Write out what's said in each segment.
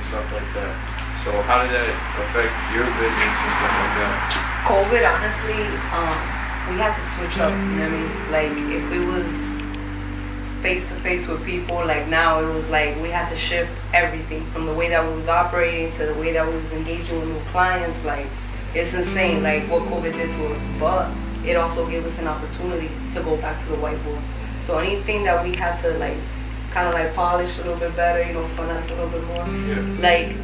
stuff like that. So how did that affect your business and stuff like that? COVID, honestly, we had to switch up. You know what I mean? Like if we was face to face with people, like now it was like we had to shift everything from the way that we was operating to the way that we was engaging with new clients. Like it's insane, like what COVID did to us. But it also gave us an opportunity to go back to the whiteboard. So anything that we had to like kind of like polish a little bit better, you know, finesse a little bit more, like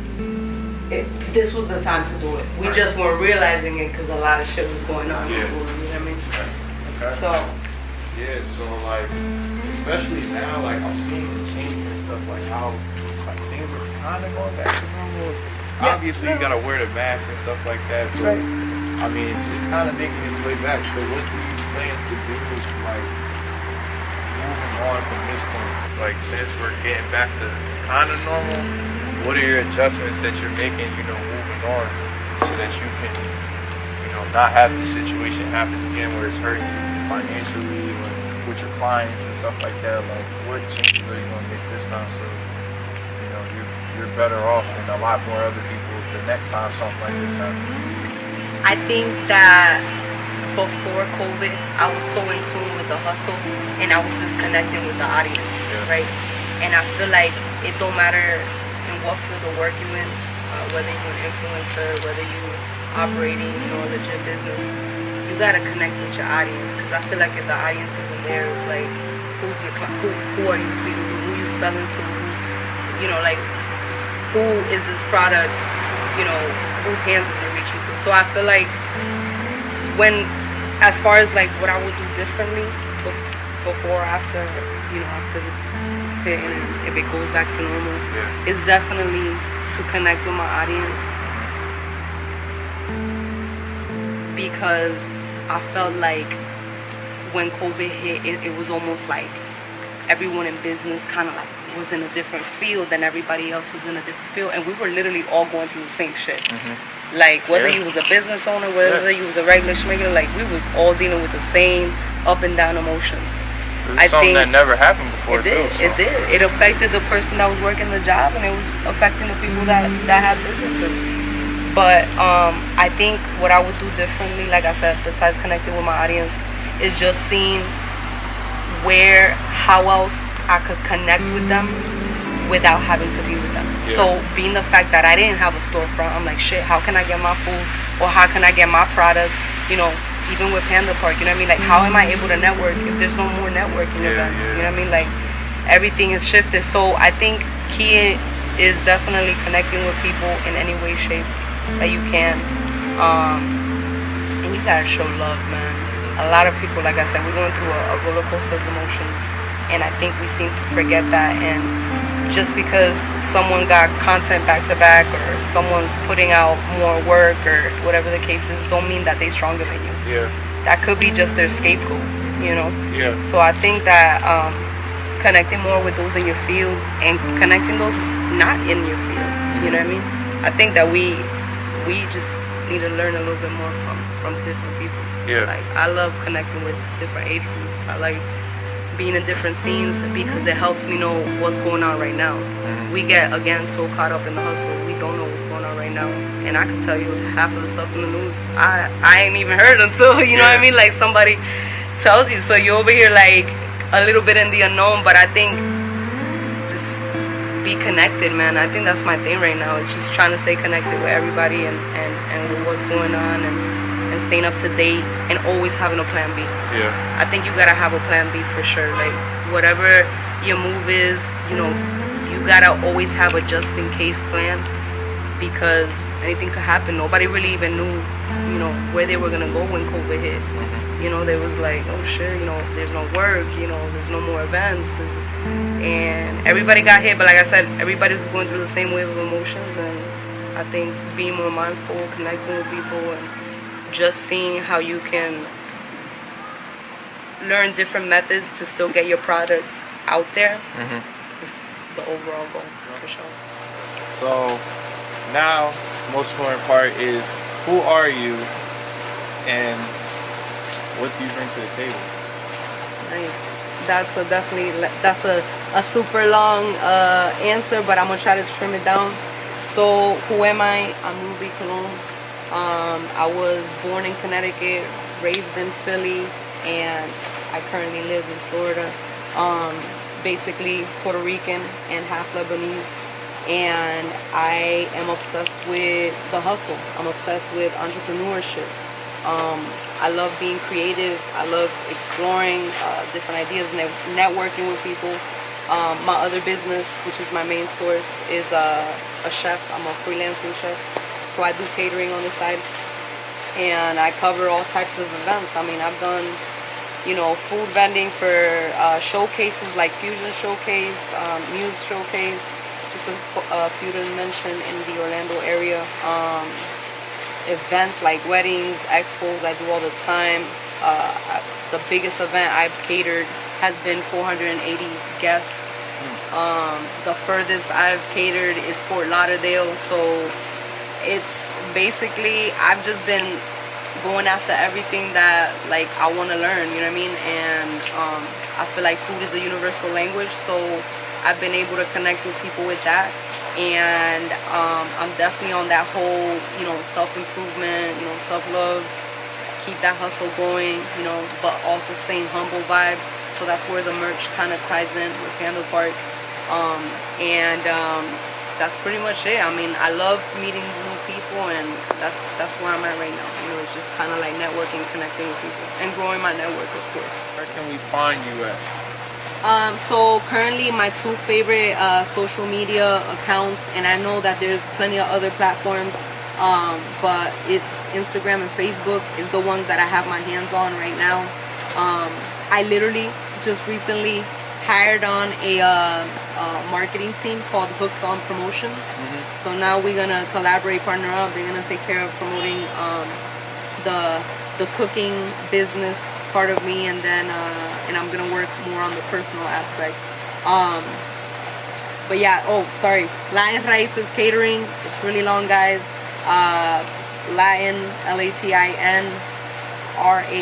this was the time to do it. We just weren't realizing it because a lot of shit was going on. You know what I mean? Okay. So so like especially now, like I'm seeing the change and stuff, like how like things are kind of going back to normal. Obviously, you gotta wear the mask and stuff like that, but I mean, it's kind of making its way back. So, what do you plan to do, like moving on from this point? Like, since we're getting back to kind of normal, what are your adjustments that you're making, you know, moving on, so that you can, you know, not have the situation happen again where it's hurting you financially or with your clients and stuff like that? Like, what changes are you gonna make this time so you know you're better off than a lot more other people the next time something like this happens? I think that before COVID, I was so in tune with the hustle and I was disconnecting with the audience, right? And I feel like it don't matter in what field of work you're in, whether you're an influencer, whether you're operating, you know, a legit business, you gotta connect with your audience. Because I feel like if the audience isn't there, it's like, who's your who are you speaking to? Who are you selling to? Who, you know, like, who is this product? You know, whose hands is it reaching to? So I feel like as far as like what I would do differently before or after, you know, after this hit, and if it goes back to normal, is definitely to connect with my audience, because I felt like when COVID hit, it was almost like everyone in business kind of like was in a different field than everybody else was in a different field, and we were literally all going through the same shit. Like whether you was a business owner, whether you was a regular schmegler, like we was all dealing with the same up and down emotions. It's something that never happened before. It did. It affected the person that was working the job, and it was affecting the people that had businesses. But I think what I would do differently, like I said, besides connecting with my audience, is just seeing how else I could connect with them without having to be with them. So being the fact that I didn't have a storefront, I'm like, shit, how can I get my food, or how can I get my product, you know, even with Panda Park, you know what I mean? Like, how am I able to network if there's no more networking events? You know what I mean? Like, everything is shifted. So I think key is definitely connecting with people in any way, shape that you can. And you gotta show love, man. A lot of people, like I said, we're going through a roller coaster of emotions, and I think we seem to forget that. And just because someone got content back to back, or someone's putting out more work, or whatever the case is, don't mean that they're stronger than you. That could be just their scapegoat, you know. So I think that connecting more with those in your field and connecting those not in your field, you know what I mean? I think that we just need to learn a little bit more from different people. Like, I love connecting with different age groups. I like being in different scenes because it helps me know what's going on right now. We get, again, so caught up in the hustle, we don't know what's going on right now. And I can tell you half of the stuff in the news I ain't even heard until, you know what I mean, like somebody tells you. So you're over here like a little bit in the unknown. But I think just be connected, man. I think that's my thing right now. It's just trying to stay connected with everybody and with what's going on, and staying up to date, and always having a plan B. I think you gotta have a plan B for sure. Like, whatever your move is, you know, you gotta always have a just in case plan, because anything could happen. Nobody really even knew, you know, where they were gonna go when COVID hit. You know, they was like, oh shit, you know, there's no work, you know, there's no more events, and everybody got hit. But like I said, everybody was going through the same wave of emotions, and I think being more mindful, connecting with people, and just seeing how you can learn different methods to still get your product out there is the overall goal, for sure. So now, most important part is, who are you and what do you bring to the table? Nice. That's a super long answer, but I'm gonna try to trim it down. So who am I? I'm Rubee Cologne. I was born in Connecticut, raised in Philly, and I currently live in Florida. Basically Puerto Rican and half Lebanese. And I am obsessed with the hustle. I'm obsessed with entrepreneurship. I love being creative. I love exploring different ideas, networking with people. My other business, which is my main source, is a chef. I'm a freelancing chef. So I do catering on the side. And I cover all types of events. I mean, I've done, food vending for showcases like Fusion Showcase, Muse Showcase, just a few to mention in the Orlando area. Events like weddings, expos, I do all the time. The biggest event I've catered has been 480 guests. The furthest I've catered is Fort Lauderdale. So it's basically, I've just been going after everything that I want to learn, you know what I mean? And I feel like food is a universal language, so I've been able to connect with people with that. And I'm definitely on that whole, self-improvement, self-love, keep that hustle going, but also staying humble vibe. So that's where the merch kind of ties in with Candle Park. That's pretty much it. I mean, I love meeting new people, and that's where I'm at right now. It's just kind of like networking, connecting with people, and growing my network, of course. Where can we find you at? So currently my two favorite social media accounts, and I know that there's plenty of other platforms, but it's Instagram and Facebook is the ones that I have my hands on right now. I literally just recently hired on a marketing team called Hooked On Promotions. So now we're gonna collaborate, partner up. They're gonna take care of promoting the cooking business part of me, and then and I'm gonna work more on the personal aspect. But yeah, sorry, Latin Raices Catering. It's really long, guys. Latin, Latin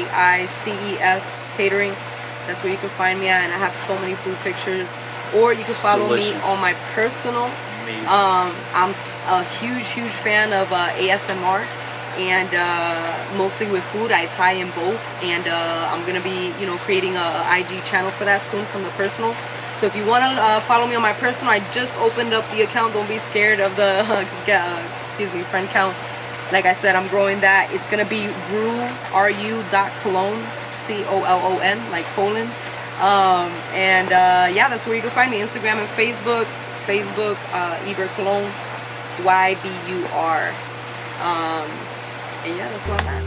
Raices Catering. That's where you can find me at, and I have so many food pictures. Or you can follow me on my personal. I'm a huge fan of ASMR, and mostly with food. I tie in both, and I'm gonna be creating a IG channel for that soon from the personal. So if you want to follow me on my personal, I just opened up the account. Don't be scared of the friend count. Like I said, I'm growing that. It's gonna be ru.cologne, COLON, like Poland. Yeah, that's where you can find me. Instagram and Facebook. Iber Cologne, YBUR. And yeah, that's where I'm at.